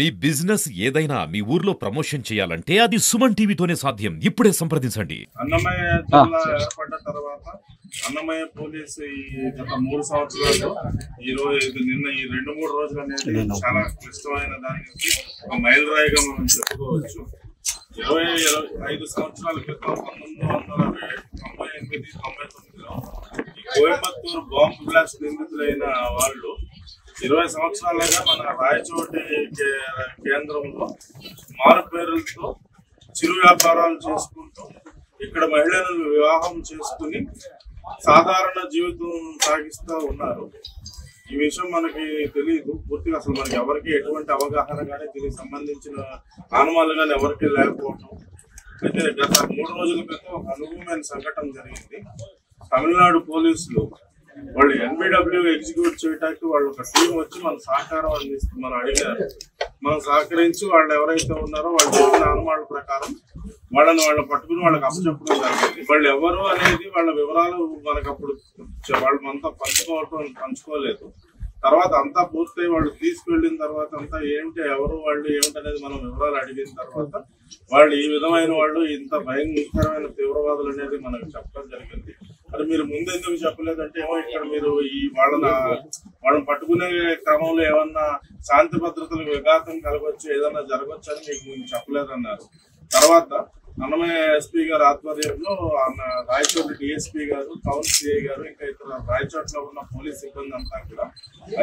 మీ business ఏదైనా మీ ఊర్లో promotion చేయాలంటే అది సుమన్ టీవీతోనే సాధ్యం. ఇప్పుడే సంప్రదించండి. అన్నమయ్య జిల్లా ఏర్పడ్డ తర్వాత అన్నమయ్య పోలీసు ఈ గత 3 సంవత్సరాలు ఈ రోజు నిన్న ఈ 2-3 రోజులు అనేది చాలా క్లిష్టమైన దాని నుంచి ఒక మైలురాయిగా మనం చెప్పుకోవచ్చు. 25 సంవత్సరాల క్రితం 1998-99లో ఈ కోయంబత్తూరు బాంబు బ్లాస్ట్ నిందితులైన వాళ్ళు 20 సంవత్సరాలుగా మన రాయచోటి కేంద్రంలో మారు పేరులతో చిరు వ్యాపారాలు చేసుకుంటూ ఇక్కడ మహిళలను వివాహం చేసుకుని సాధారణ జీవితం సాగిస్తూ ఉన్నారు. ఈ విషయం మనకి తెలియదు పూర్తిగా, అసలు మనకి ఎవరికి ఎటువంటి అవగాహన కానీ దీనికి సంబంధించిన ఆనవాళ్ళు కానీ ఎవరికి లేకపోవటం. అయితే గత 3 రోజుల క్రితం ఒక అనుభవమైన సంఘటన జరిగింది. తమిళనాడు పోలీసులు వాళ్ళు NBW ఎగ్జిక్యూట్ చేయడానికి వాళ్ళు ఒక టీం వచ్చి మన సహకారం మనం అడిగారు. మనం సహకరించి వాళ్ళు ఎవరైతే ఉన్నారో వాళ్ళు చెప్పిన ఆనవాళ్ళ ప్రకారం వాళ్ళని పట్టుకుని వాళ్ళకి అప్పచెప్పడం జరిగింది. వాళ్ళు ఎవరు అనేది వాళ్ళ వివరాలు మనకు అప్పుడు వాళ్ళు అంతా పంచుకోలేదు. తర్వాత అంతా పూర్తయి వాళ్ళు తీసుకువెళ్ళిన తర్వాత అంతా ఎవరు వాళ్ళు ఏమిటనేది మనం వివరాలు అడిగిన తర్వాత వాళ్ళు ఈ విధమైన వాళ్ళు ఇంత భయంకరమైన తీవ్రవాదులు అనేది మనకు చెప్పడం జరిగింది. మరి మీరు ముందెందుకు చెప్పలేదంటే ఏమో ఇక్కడ మీరు ఈ వాళ్ళని పట్టుకునే క్రమంలో ఏమన్నా శాంతి భద్రతలకు విఘాతం కలగవచ్చు, ఏదన్నా జరగవచ్చు అని మీకు చెప్పలేదన్నారు. తర్వాత అన్నమయ్య ఎస్పీ గారు ఆధ్వర్యంలో రాయచోటి డిఎస్పీ గారు, టౌన్ సిఐ గారు, ఇంకా ఇతర రాయచోట్లో ఉన్న పోలీస్ సిబ్బంది అంతా కూడా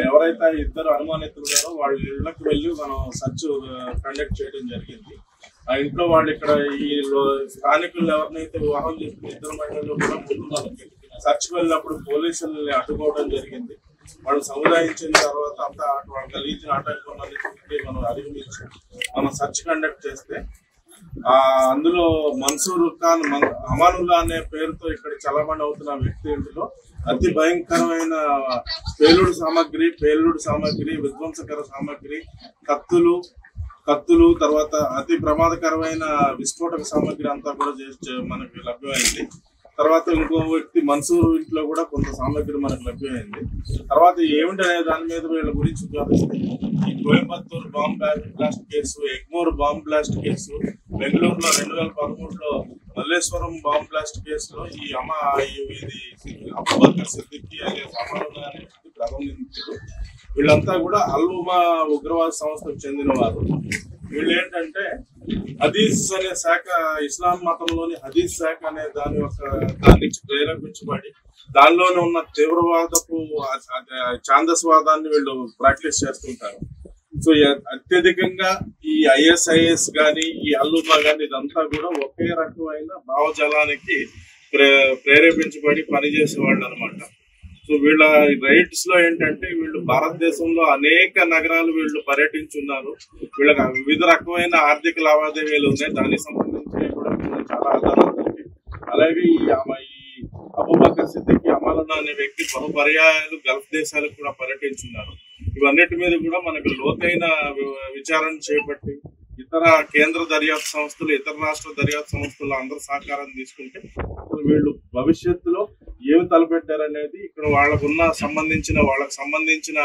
ఎవరైతే ఇద్దరు అనుమానితులు గారో వాళ్ళ ఇళ్లకు వెళ్ళి మనం సర్చ్ కండక్ట్ చేయడం జరిగింది. ఆ ఇంట్లో వాళ్ళు ఇక్కడ ఈ స్థానికులు ఎవరినైతే వివాహం చేసుకుని ఇద్దరు మహిళలు కూడా ముందు మనకి సర్చ్కి వెళ్ళినప్పుడు పోలీసుల్ని అడ్డుకోవడం జరిగింది. వాళ్ళు సముదాయించిన తర్వాత అంతా వాళ్ళు కలిగించిన ఆటంకాలన్నింటినీ మనం అధిగమించి మనం సర్చ్ కండక్ట్ చేస్తే అందులో మన్సూర్ ఖాన్ అమానుల్లా అనే పేరుతో ఇక్కడ చలామణి అవుతున్న వ్యక్తి ఇంటిలో అతి భయంకరమైన పేలుడు సామాగ్రి, విధ్వంసకర సామాగ్రి, కత్తులు తర్వాత అతి ప్రమాదకరమైన విస్ఫోటక సామాగ్రి అంతా కూడా మనకి లభ్యమైంది. తర్వాత ఇంకో వ్యక్తి మన్సూర్ ఇంట్లో కూడా కొంత సామాగ్రి మనకు లభ్యమైంది. తర్వాత ఏమిటనే దాని మీద వీళ్ళ గురించి విచారిస్తే ఈ Coimbatore bomb blast case, Egmore bomb blast case, బెంగళూరులో 2013లో మల్లేశ్వరం బాంబ్ బ్లాస్ట్ కేసులో ఈ అబూబకర్ సిద్దికీ అనే సమానంగా అనే ప్రథమ నిందితులు వీళ్ళంతా కూడా అల్-ఉమా ఉగ్రవాద సంస్థకు చెందిన వారు. వీళ్ళు ఏంటంటే హదీస్ అనే శాఖ, ఇస్లాం మతంలోని హదీస్ శాఖ అనే దాని నుంచి ప్రేరేపించబడి దానిలోనే ఉన్న తీవ్రవాదపు ఛాందస్వాదాన్ని వీళ్ళు ప్రాక్టీస్ చేస్తుంటారు. సో అత్యధికంగా ఈ ISIS గాని ఈ అల్-ఉమా గాని ఇదంతా కూడా ఒకే రకమైన భావజాలానికి ప్రేరేపించబడి పనిచేసే వాళ్ళు అనమాట. సో వీళ్ళ రైట్స్ లో ఏంటంటే వీళ్ళు భారతదేశంలో అనేక నగరాలు వీళ్ళు పర్యటించున్నారు. వీళ్ళకి వివిధ రకమైన ఆర్థిక లావాదేవీలు ఉన్నాయి. దానికి సంబంధించి కూడా చాలా ఆధారాలు ఉన్నాయి. అలాగే ఈ అబూబకర్ సిద్దికీ అమానుల్లా అనే వ్యక్తి బహుపర్యాయాలు గల్ఫ్ దేశాలకు కూడా పర్యటించున్నారు. ఇవన్నిటి మీద కూడా మనకు లోతైన విచారణ చేపట్టి ఇతర కేంద్ర దర్యాప్తు సంస్థలు, ఇతర రాష్ట్ర దర్యాప్తు సంస్థలు అందరూ సహకారం తీసుకుంటే వీళ్ళు భవిష్యత్తులో ఏమి తలపెట్టారనేది ఇక్కడ వాళ్ళకు సంబంధించిన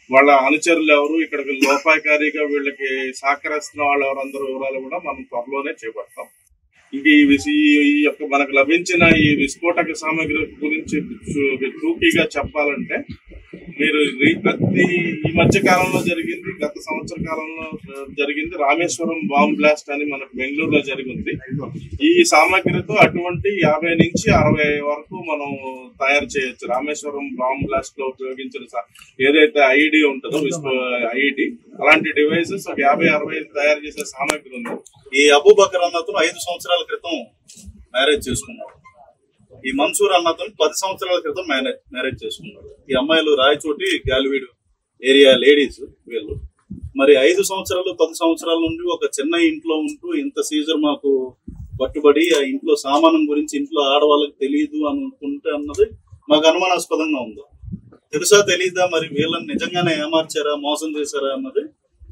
వాళ్ళ అనుచరులు ఎవరు, ఇక్కడికి లోపాయకారిగా వీళ్ళకి సహకరిస్తున్న వాళ్ళు ఎవరందరూ వివరాలు కూడా మనం త్వరలోనే చేపడతాం. ఇంక ఈ యొక్క మనకు లభించిన ఈ విస్ఫోటక సామాగ్రి గురించి టూకీగా చెప్పాలంటే మీరు ఈ మధ్య కాలంలో జరిగింది, గత సంవత్సర కాలంలో జరిగింది రామేశ్వరం బాంబ్ బ్లాస్ట్ అని మనకు బెంగళూరులో జరిగింది. ఈ సామాగ్రితో అటువంటి 50 నుంచి 60 వరకు మనం తయారు చేయొచ్చు. రామేశ్వరం బాంబ్ బ్లాస్ట్ లో ఉపయోగించిన ఏదైతే ఐడి ఉంటుందో ఐడి అలాంటి డివైసెస్ 50-60 తయారు చేసే సామాగ్రి ఉంది. ఈ అబూబకర్ అన్నతను 5 సంవత్సరాల క్రితం మ్యారేజ్ చేసుకున్నాడు. ఈ మన్సూర్ అన్నతను 10 సంవత్సరాల క్రితం మ్యారేజ్ చేసుకున్నాడు. ఈ అమ్మాయిలు రాయచోటి గాలివీడు ఏరియా లేడీస్ వీళ్ళు. మరి 5 సంవత్సరాలు 10 సంవత్సరాల నుండి ఒక చిన్న ఇంట్లో ఉంటూ ఇంత సీజర్ మాకు పట్టుబడి ఆ ఇంట్లో సామానం గురించి ఇంట్లో ఆడవాళ్ళకి తెలియదు అనుకుంటే అన్నది మాకు అనుమానాస్పదంగా ఉంది. తెలుసా తెలీదా, మరి వీళ్ళని నిజంగానే ఏమార్చారా, మోసం చేశారా అన్నది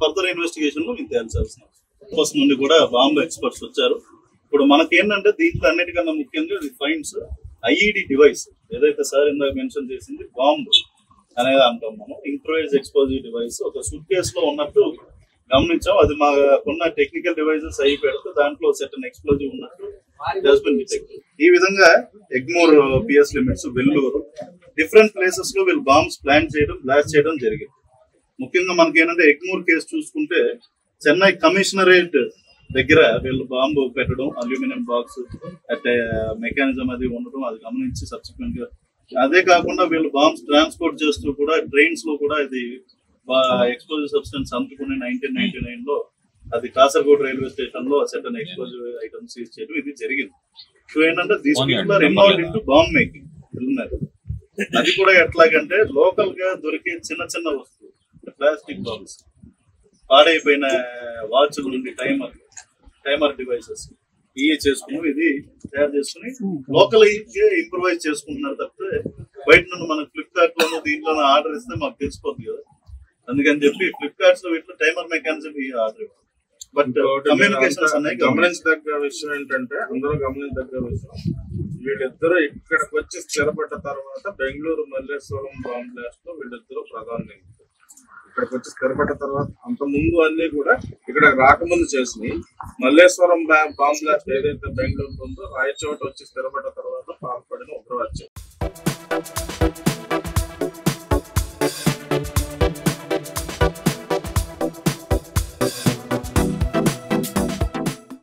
ఫర్దర్ ఇన్వెస్టిగేషన్ లో మీకు తేల్చాల్సిన అవసరం నుండి కూడా బాంబు ఎక్స్పర్ట్స్ వచ్చారు. ఇప్పుడు మనకేంటంటే దీంట్లో అన్నిటికన్నా ముఖ్యంగా ఫైండ్స్ IED డివైస్ ఏదైతే సార్ ఇందాక మెన్షన్ చేసింది బాంబు అనేది అంటాం మనం, ఇంప్రూవైజ్ ఎక్స్ప్లోజివ్ డివైస్ ఒక సూట్ కేసులో ఉన్నట్టు గమనించాం. అది మాకున్న టెక్నికల్ డివైజెస్ అయి పెడితే దాంట్లో సెటన్ ఎక్స్ప్లోజివ్ ఉన్నట్టు డిటెక్ట్. ఈ విధంగా Egmore PS limits, Vellore different places లో వీళ్ళు బాంబ్స్ ప్లాన్ చేయడం, బ్లాస్ట్ చేయడం జరిగింది. ముఖ్యంగా మనకి ఏంటంటే ఎగ్మోర్ కేసు చూసుకుంటే చెన్నై కమిషనరేట్ దగ్గర వీళ్ళు బాంబు పెట్టడం, అల్యూమినియం బాక్స్ అంటే మెకానిజం అది ఉండడం, అది గమనించి సబ్సిక్వెంట్ గా అదే కాకుండా వీళ్ళు బాంబ్స్ ట్రాన్స్పోర్ట్ చేస్తూ కూడా ట్రైన్స్ లో కూడా ఇది ఎక్స్ప్లోజివ్ సబ్స్టెన్స్ అందుకుని 1999 లో అది కాసర్గోడ్ రైల్వే స్టేషన్ లో సెటన్ ఎక్స్ప్లోజివ్ ఐటమ్స్ సీజ్ చేయడం ఇది జరిగింది. సో ఏంటంటే these people are involved in to bomb making. అది కూడా ఎట్లాగంటే లోకల్ గా దొరికే చిన్న చిన్న వస్తువులు, ప్లాస్టిక్ బాంబ్స్, పాడైపోయిన వాచ్ల నుండి టైమర్ డివైసెస్ ఇవి చేసుకుని ఇది తయారు చేసుకుని లోకల్ ఇంప్రూవైజ్ చేసుకుంటున్నారు తప్పితే బయట నుండి మనకు ఫ్లిప్కార్ట్ లోనూ దీంట్లోనూ ఆర్డర్ ఇస్తే మాకు తెలిసిపోతుంది కదా. అందుకని చెప్పి ఫ్లిప్కార్ట్స్ లో వీటిలో టైమర్ మెకానిజం ఆర్డర్ ఇవ్వాలి. బట్ కమ్యూనికేషన్స్ అనేవి గమనించదగ్గ విషయం ఏంటంటే, అందరూ గమనించదగ్గ విషయం, వీళ్ళిద్దరూ ఇక్కడికి వచ్చి స్థిరపడ్డ తర్వాత బెంగళూరు మల్లేశ్వరం బాంబ్ బ్లాస్ట్ లో వీళ్ళిద్దరూ ప్రధాని. ఇక్కడికి వచ్చి స్థిరపడ్డ తర్వాత అంత ముందు అన్ని కూడా ఇక్కడ రాకముందు చేసినాయి. మల్లేశ్వరం బాంబ్ బ్లాస్ట్ ఏదైతే బెంగళూరు ఉందో రాయచోట వచ్చి స్థిరపడ్డ తర్వాత పాల్పడిన ఉగ్రవాద్యం.